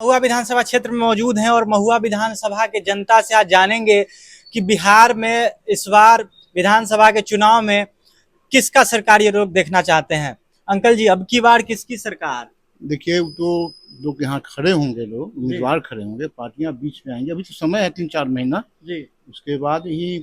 महुआ विधानसभा क्षेत्र में मौजूद हैं और महुआ विधानसभा के जनता से आज जानेंगे कि बिहार में इस बार विधानसभा के चुनाव में किसका सरकारी रुख देखना चाहते हैं। अंकल जी, अब की बार किसकी सरकार? देखिए, वो तो लोग यहाँ खड़े होंगे, लोग उम्मीदवार खड़े होंगे, पार्टियां बीच में आएंगी। अभी तो समय है 3-4 महीना जी। उसके बाद ही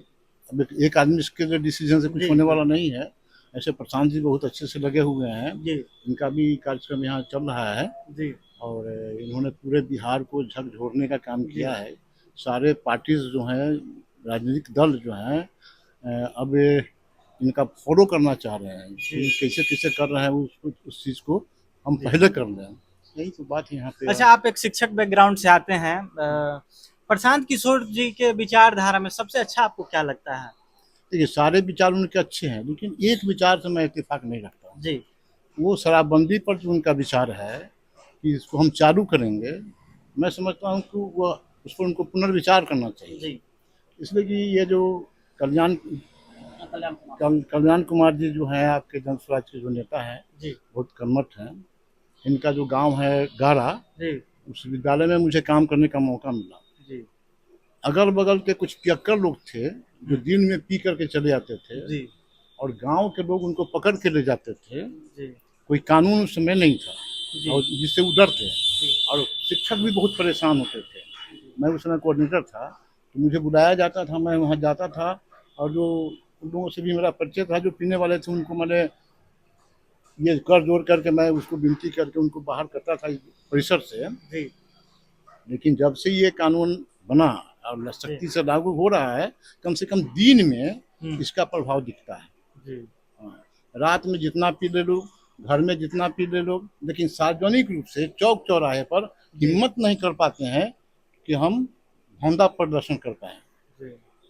अब एक आदमी इसके डिसीजन से कुछ होने वाला नहीं है। ऐसे प्रशांत जी बहुत अच्छे से लगे हुए हैं जी। इनका भी कार्यक्रम यहाँ चल रहा है जी। और इन्होंने पूरे बिहार को झकझोरने का काम किया है। सारे पार्टीज जो हैं, राजनीतिक दल जो हैं, अब इनका फॉलो करना चाह रहे हैं कि कैसे कैसे कर रहे हैं उस चीज़ को हम पहले कर लें। यही तो बात यहाँ पे। अच्छा, आप एक शिक्षक बैकग्राउंड से आते हैं, प्रशांत किशोर जी के विचारधारा में सबसे अच्छा आपको क्या लगता है? देखिए, सारे विचार उनके अच्छे हैं, लेकिन एक विचार से मैं इत्तेफाक नहीं रखता जी। वो शराबबंदी पर जो उनका विचार है कि इसको हम चालू करेंगे, मैं समझता हूँ कि वो उस पर उनको पुनर्विचार करना चाहिए जी। इसलिए कि ये जो कल्याण कुमार जी जो हैं, आपके जन स्वराज के जो नेता हैं जी, बहुत कर्मठ हैं। इनका जो गांव है गारा जी, उस विद्यालय में मुझे काम करने का मौका मिला जी। अगल बगल के कुछ पियक्कर लोग थे जो दिन में पी करके चले जाते थे जी, और गांव के लोग उनको पकड़ के ले जाते थे जी। कोई कानून उस समय नहीं था और जिससे वो डरते, और शिक्षक भी बहुत परेशान होते थे। मैं उस समय कोऑर्डिनेटर था, तो मुझे बुलाया जाता था, मैं वहाँ जाता था, और जो उन लोगों से भी मेरा परिचय था जो पीने वाले थे, उनको मैंने ये कर जोड़ करके मैं उसको विनती करके उनको बाहर करता था परिसर से जी। लेकिन जब से ये कानून बना और सख्ती से लागू हो रहा है, कम से कम दिन में इसका प्रभाव दिखता है जी। रात में जितना पी ले लो, घर में जितना पी ले लो, लेकिन सार्वजनिक रूप से चौक चौराहे पर हिम्मत नहीं कर पाते हैं कि हम धंधा प्रदर्शन कर पाए,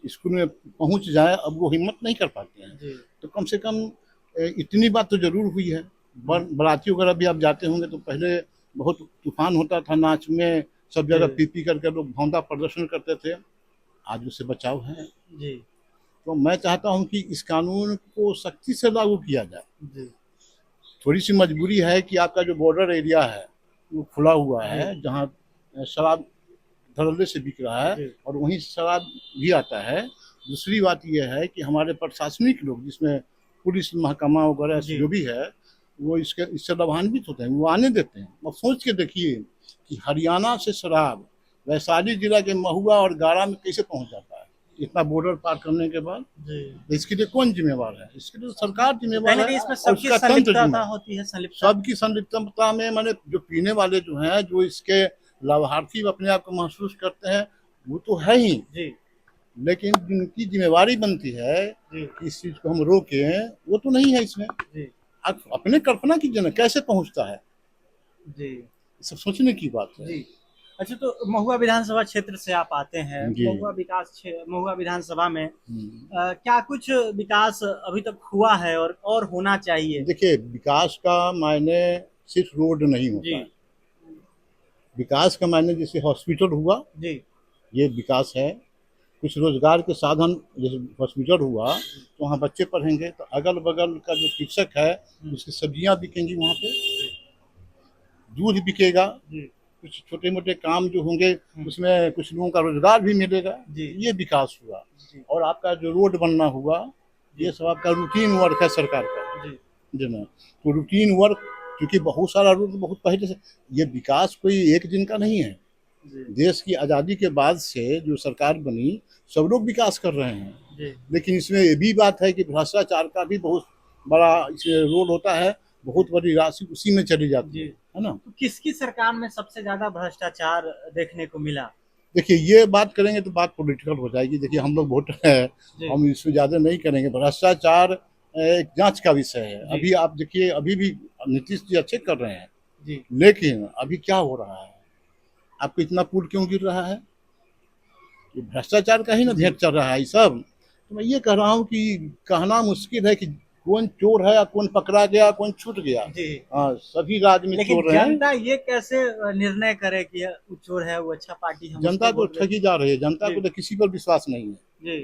स्कूल में पहुंच जाए, अब वो हिम्मत नहीं कर पाते हैं। तो कम से कम इतनी बात तो जरूर हुई है। बाराती वगैरह भी आप जाते होंगे तो पहले बहुत तूफान होता था, नाच में सब जगह पी पी करके लोग धंधा प्रदर्शन करते थे। आज उससे बचाव है जी। तो मैं चाहता हूं कि इस कानून को सख्ती से लागू किया जाए जी। थोड़ी सी मजबूरी है कि आपका जो बॉर्डर एरिया है वो खुला हुआ है, जहाँ शराब धड़ल्ले से बिक रहा है और वहीं शराब भी आता है। दूसरी बात यह है कि हमारे प्रशासनिक लोग, जिसमें पुलिस महकमा वगैरह जो भी है, वो इससे लाभान्वित होते हैं, वो आने देते हैं। अब सोच के देखिए कि हरियाणा से शराब वैशाली जिला के महुआ और गारा में कैसे पहुंच जाता है इतना बॉर्डर पार करने के बाद। इसके लिए कौन जिम्मेवार है? इसके लिए सरकार जिम्मेवार है, इसमें सबकी संलिप्तता होती है। सबकी संलिप्तता में माने जो पीने वाले जो हैं, जो इसके लाभार्थी अपने आप को महसूस करते हैं, वो तो है ही जी। लेकिन जिनकी जिम्मेवारी बनती है कि इस चीज को हम रोकें, वो तो नहीं है इसमें जी। आप अपने कल्पना कीजिए कैसे पहुंचता है जी, सब सोचने की बात है जी। अच्छा, तो महुआ विधानसभा क्षेत्र से आप आते हैं, महुआ विधानसभा में क्या कुछ विकास अभी तक हुआ है और होना चाहिए? देखिए, विकास का मायने सिर्फ रोड नहीं होता है। विकास का मायने जैसे हॉस्पिटल हुआ जी, ये विकास है। कुछ रोजगार के साधन, जैसे हॉस्पिटल हुआ तो वहाँ बच्चे पढ़ेंगे, तो अगल बगल का जो शिक्षक है उसकी सब्जियां बिकेंगी, वहाँ पे दूध बिकेगा, कुछ छोटे मोटे काम जो होंगे उसमें कुछ लोगों का रोजगार भी मिलेगा, ये विकास हुआ। और आपका जो रोड बनना हुआ, ये सब आपका रूटीन वर्क है सरकार का जी ना। तो रूटीन वर्क, क्योंकि बहुत सारा रोड बहुत पहले से, ये विकास कोई एक दिन का नहीं है। देश की आज़ादी के बाद से जो सरकार बनी, सब लोग विकास कर रहे हैं, लेकिन इसमें ये भी बात है कि भ्रष्टाचार का भी बहुत बड़ा इसमें रोल होता है। बहुत बड़ी राशि उसी में चली जाती है ना। तो किसकी सरकार में सबसे ज्यादा भ्रष्टाचार देखने को मिला? देखिए, ये बात करेंगे तो बात पॉलिटिकल हो जाएगी। देखिए, हम लोग वोटर हैं, हम इसमें ज्यादा नहीं करेंगे। भ्रष्टाचार एक जांच का विषय है। अभी आप देखिए, अभी भी नीतीश जी अच्छे कर रहे हैं जी, लेकिन अभी क्या हो रहा है, आपको इतना पुल क्यों गिर रहा है? ये भ्रष्टाचार का ही ना भेंट चल रहा है ये सब। तो मैं ये कह रहा हूँ कि कहना मुश्किल है कि कौन चोर है या कौन पकड़ा गया, कौन छूट गया। हाँ, सभी राज्य में चोर है। जनता ये कैसे निर्णय करे कि वो चोर है, वो अच्छा पार्टी है? जनता को ठगी जा रही है। जनता को तो किसी पर विश्वास नहीं है।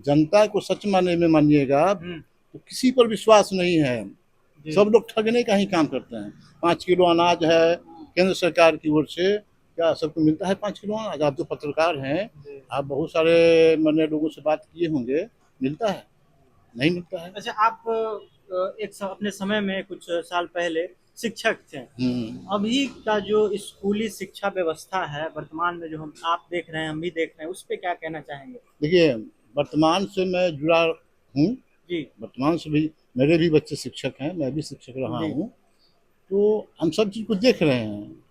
जनता को सच मानने में मानिएगा तो किसी पर विश्वास नहीं है। सब लोग ठगने का ही काम करते हैं। 5 किलो अनाज है केंद्र सरकार की ओर से, क्या सबको मिलता है 5 किलो अनाज? आप तो पत्रकार हैं, आप बहुत सारे मैंने लोगों से बात किए होंगे, मिलता है? नहीं मिलता है। अच्छा, आप अपने समय में कुछ साल पहले शिक्षक थे। अभी का जो स्कूली शिक्षा व्यवस्था है वर्तमान में, जो हम आप देख रहे हैं, हम भी देख रहे हैं, उस पे क्या कहना चाहेंगे? देखिए, वर्तमान से मैं जुड़ा हूँ, जी वर्तमान से भी मेरे भी बच्चे शिक्षक हैं, मैं भी शिक्षक रहा जी हूँ, तो हम सब चीज़ को देख रहे हैं।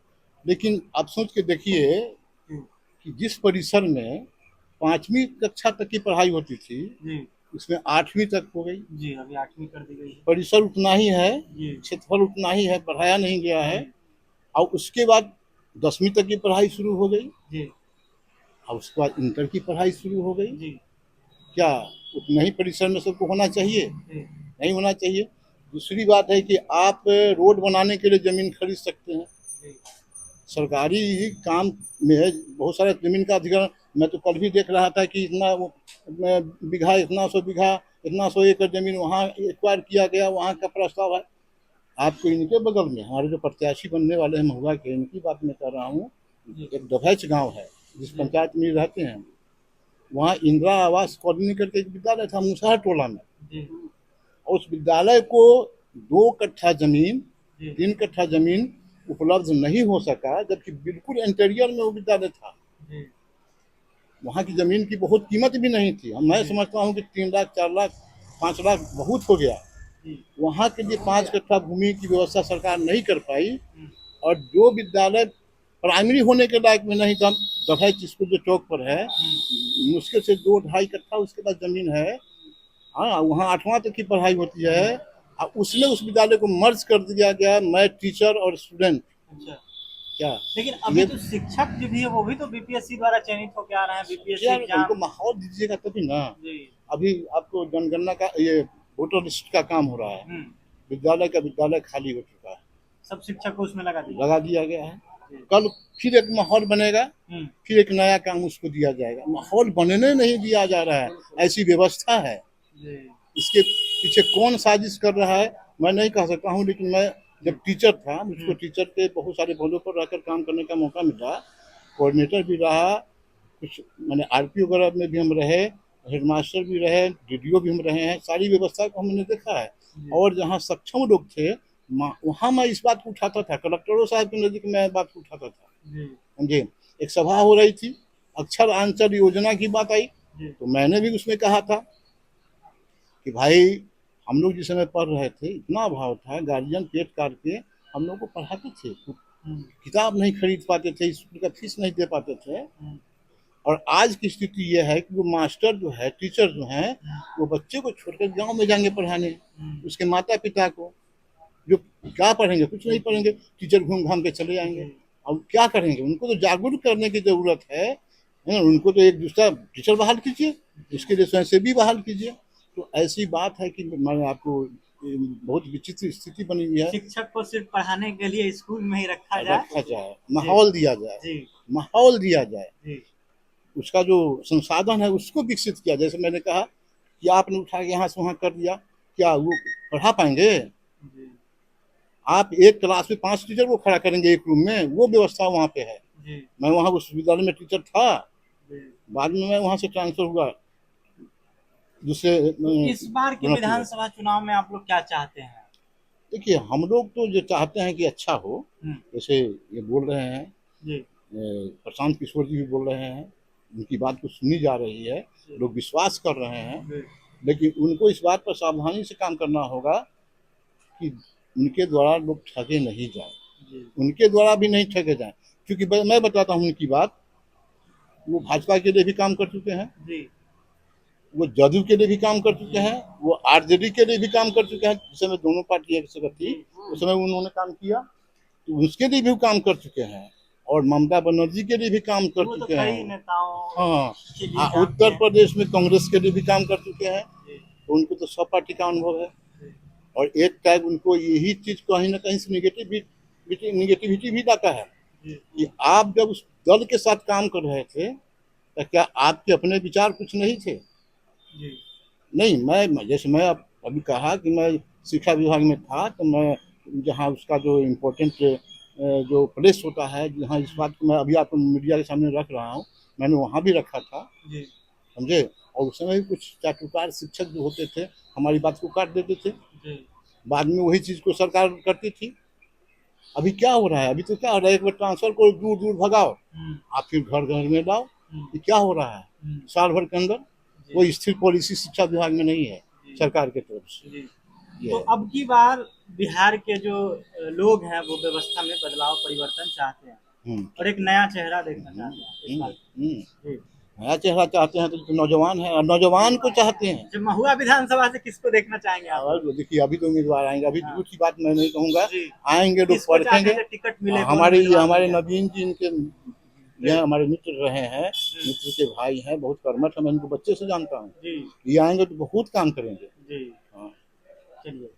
लेकिन आप सोच के देखिए जी कि जिस परिसर में 5वीं कक्षा तक की पढ़ाई होती थी, जी उसमें 8वीं तक हो गई। जी, अभी 8वीं कर दी गई है। परिसर उतना ही है, जी क्षेत्रफल उतना ही है, बढ़ाया नहीं गया है। जी और उसके बाद 10वीं तक की पढ़ाई शुरू हो गई, जी और उसके बाद इंटर की पढ़ाई शुरू हो गई। जी क्या उतना ही परिसर में सबको होना चाहिए? जी नहीं होना चाहिए। दूसरी बात है कि आप रोड बनाने के लिए ज़मीन खरीद सकते हैं। जी सरकारी ही काम में है, बहुत सारा ज़मीन का अधिग्रहण। मैं तो कल भी देख रहा था कि इतना बीघा, इतना 100 बीघा, इतना 100 एकड़ ज़मीन वहाँ एक्वायर किया गया, वहाँ का प्रस्ताव है। आपको इनके बगल में हमारे जो प्रत्याशी बनने वाले हैं महुआ के, इनकी बात मैं कर रहा हूँ। एक डभैच गांव है जिस पंचायत में ये रहते हैं, वहाँ इंदिरा आवास कॉलोनी करके एक विद्यालय था मुसहर टोला में। जी और उस विद्यालय को 2 कट्ठा जमीन, जी 3 कट्ठा जमीन उपलब्ध नहीं हो सका, जबकि बिल्कुल इंटीरियर में वो विद्यालय था। जी वहाँ की जमीन की बहुत कीमत भी नहीं थी। मैं समझता हूँ कि 3 लाख, 4 लाख, 5 लाख बहुत हो गया। जी वहाँ के लिए 5 कट्ठा भूमि की व्यवस्था सरकार नहीं कर पाई। हम्म, और जो विद्यालय प्राइमरी होने के लायक में नहीं था, दफैच स्कूल जो चौक पर है, मुश्किल से 2-2.5 कट्ठा उसके पास जमीन है। हाँ, वहाँ 8वां तक की पढ़ाई होती है, और उसमें उस विद्यालय को मर्ज कर दिया गया, मैं टीचर और स्टूडेंट। अच्छा। क्या लेकिन अभी ये तो शिक्षक जो भी है वो भी तो बीपीएससी द्वारा चयनित होकर आ रहे हैं, बीपीएससी क्या उनको एग्जाम। माहौल दीजिएगा तभी ना। जी अभी आपको जनगणना का ये वोटर लिस्ट का काम हो रहा है, हम्म, विद्यालय का विद्यालय खाली हो चुका है, सब शिक्षक को उसमें लगा दिया। लगा दिया गया है। जी कल फिर एक माहौल बनेगा, फिर एक नया काम उसको दिया जाएगा। माहौल बनने नहीं दिया जा रहा है, ऐसी व्यवस्था है। जी इसके पीछे कौन साजिश कर रहा है मैं नहीं कह सकता हूँ, लेकिन मैं जब टीचर था, मुझको टीचर के बहुत सारे पदों पर रहकर काम करने का मौका मिला, कोऑर्डिनेटर भी रहा, कुछ मैंने आरपी वगैरह में भी हम रहे, हेडमास्टर भी रहे, डीडीओ भी हम रहे हैं। सारी व्यवस्था को हमने देखा है। और जहाँ सक्षम लोग थे वहाँ मैं इस बात को उठाता था, कलेक्टरों साहब के नजदीक मैं बात को उठाता था। जी समझे, एक सभा हो रही थी, अक्षर आंचल योजना की बात आई, जी तो मैंने भी उसमें कहा था कि भाई हम लोग जिस समय पढ़ रहे थे इतना अभाव था, गार्जियन पेट काट के हम लोग को पढ़ाते थे, किताब नहीं खरीद पाते थे, स्कूल का फीस नहीं दे पाते थे। और आज की स्थिति ये है कि वो मास्टर जो है, टीचर जो हैं, वो बच्चे को छोड़कर गांव में जाएंगे पढ़ाने, उसके माता पिता को, जो क्या पढ़ेंगे, कुछ नहीं पढ़ेंगे, टीचर घूम घाम के चले जाएंगे। अब क्या करेंगे, उनको तो जागरूक करने की जरूरत है ना? उनको तो एक दूसरा टीचर बहाल कीजिए, उसके लिए स्वयंसेवी बहाल कीजिए। तो ऐसी बात है कि मैं आपको बहुत विचित्र स्थिति बनी हुई है। शिक्षक को सिर्फ पढ़ाने के लिए स्कूल में ही रखा जाए। रखा जाए, माहौल दिया जाए, जी माहौल दिया जाए, जी उसका जो संसाधन है उसको विकसित किया। जैसे मैंने कहा कि आपने उठा के यहाँ से वहाँ कर दिया, क्या वो पढ़ा पाएंगे? जी आप एक क्लास में 5 टीचर को खड़ा करेंगे एक रूम में, वो व्यवस्था वहाँ पे है। जी मैं वहाँ उस विद्यालय में टीचर था, जी। बाद में मैं वहाँ से ट्रांसफर हुआ दूसरे इस बार के विधानसभा चुनाव में आप लोग क्या चाहते हैं? देखिए, हम लोग तो जो चाहते हैं कि अच्छा हो, हम्म, जैसे ये बोल रहे हैं, जी प्रशांत किशोर जी भी बोल रहे हैं, उनकी बात को सुनी जा रही है, लोग विश्वास कर रहे हैं। जी लेकिन उनको इस बात पर सावधानी से काम करना होगा कि उनके द्वारा लोग ठगे नहीं जाए, जी उनके द्वारा भी नहीं ठगे जाए। क्योंकि मैं बताता हूँ उनकी बात, वो भाजपा के लिए भी काम कर चुके हैं, जी वो जदयू के लिए भी काम कर चुके हैं, वो आरजेडी के लिए भी काम कर चुके हैं। जिस समय दोनों पार्टी एक जगह थी उस समय उन्होंने काम किया, तो उसके लिए भी काम कर चुके हैं। और ममता बनर्जी के लिए भी काम कर वो तो चुके कई हैं। नेताओं हाँ, के लिए काम उत्तर किए। प्रदेश में कांग्रेस के लिए भी काम कर चुके हैं, जी तो उनको तो सब पार्टी का अनुभव है। जी और एक टाइम उनको यही चीज कहीं ना कहीं से निगेटिविटी भी लाता है जी कि आप जब उस दल के साथ काम कर रहे थे तो क्या आपके अपने विचार कुछ नहीं थे? जी नहीं, मैं जैसे मैं अभी कहा कि मैं शिक्षा विभाग में था, तो मैं जहाँ उसका जो इम्पोर्टेंट जो प्लेस होता है जहाँ इस बात को मैं अभी आपको मीडिया के सामने रख रहा हूँ, मैंने वहाँ भी रखा था, समझे। और उस समय भी कुछ चाटुकार शिक्षक जो होते थे हमारी बात को काट देते थे, बाद में वही चीज़ को सरकार करती थी। अभी क्या हो रहा है, अभी तो क्या हो रहा है, एक बार ट्रांसफर को दूर दूर भगाओ, आप फिर घर घर में लाओ, ये क्या हो रहा है साल भर के अंदर। कोई स्थिर पॉलिसी शिक्षा विभाग में नहीं है सरकार की तरफ से। तो अब की बार बिहार के जो लोग हैं वो व्यवस्था में बदलाव परिवर्तन चाहते हैं और एक नया चेहरा देखना चाहते हैं इस बार। नया चेहरा चाहते हैं तो नौजवान है और नौजवान को चाहते हैं। जब महुआ विधानसभा से किसको देखना चाहेंगे आप? देखिए अभी तो उम्मीदवार आएंगे, अभी झूठ की बात मैं नहीं कहूँगा, आएंगे लोग परखेंगे। टिकट मिले हमारे नवीन जी इनके यह हमारे मित्र रहे हैं, मित्र के भाई हैं, बहुत कर्मठ है, मैं इनको बच्चे से जानता हूँ। ये आएंगे तो बहुत काम करेंगे। चलिए।